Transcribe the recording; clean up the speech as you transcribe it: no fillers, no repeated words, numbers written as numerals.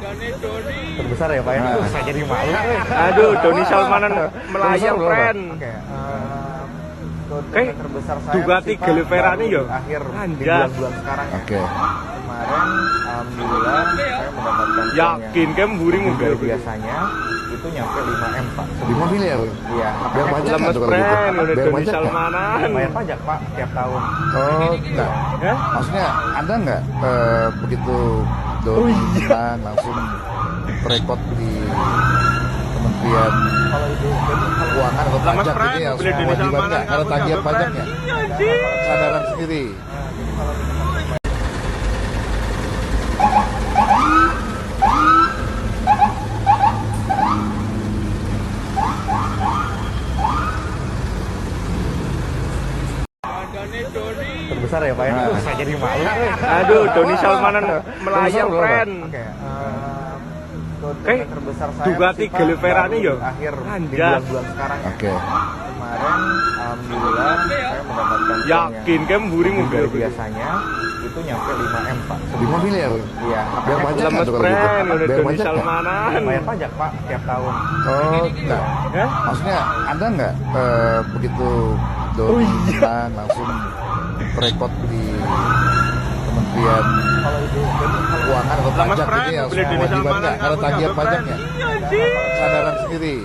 Terbesar ya Pak ya? Saya jadi malu. Aduh, Doni Salmanan melayang keren. Kayak terbesar saya Bugatti Gelivera ini yo. Akhir di Anjas. bulan sekarang. Oke. Kemarin alhamdulillah saya mendapatkan Yakin kan mburi mobil biasanya itu nyampe 5M Pak. 5 miliar. Iya, Biar pajak lemes nggak tuh kalau keren, gitu? udah Biar Doni pajak nggak? Salmanan. bayar pajak Pak tiap tahun. Oh, enggak. Ya? Maksudnya ada nggak begitu Doni bilang langsung rekod di Kementerian Kalau itu Keuangan atau Lemes pajak keren, ini ya mobil Doni kewajiban Salmanan nggak? Ada ngaku tagihan jago pajaknya? keren. Iya, Ji. Sadaran sendiri. terbesar ya Pak ya? Saya jadi malu. Aduh, Doni Salmanan melayang Terbesar keren. Kayak terbesar saya Bugatti Gelivera ini yo. akhir di Anjas. bulan sekarang. Oke. Kemarin alhamdulillah saya mendapatkan Yakin kan mburi mobil biasanya itu nyampe 5M Pak. 5 miliar. Iya, Biar pajak nggak Lemes tuh kalau gitu? keren, udah Biar Doni pajak nggak? Salmanan. bayar pajak Pak tiap tahun. Oh, enggak. Ya? Maksudnya ada nggak begitu Doni bilang langsung rekod di Kementerian Kalau itu Keuangan atau Lemes pajak keren, ini ya mobil Doni kewajiban Salmanan nggak? Ada ngaku tagihan jago keren. pajaknya? Iya, Ji. Sadaran sendiri.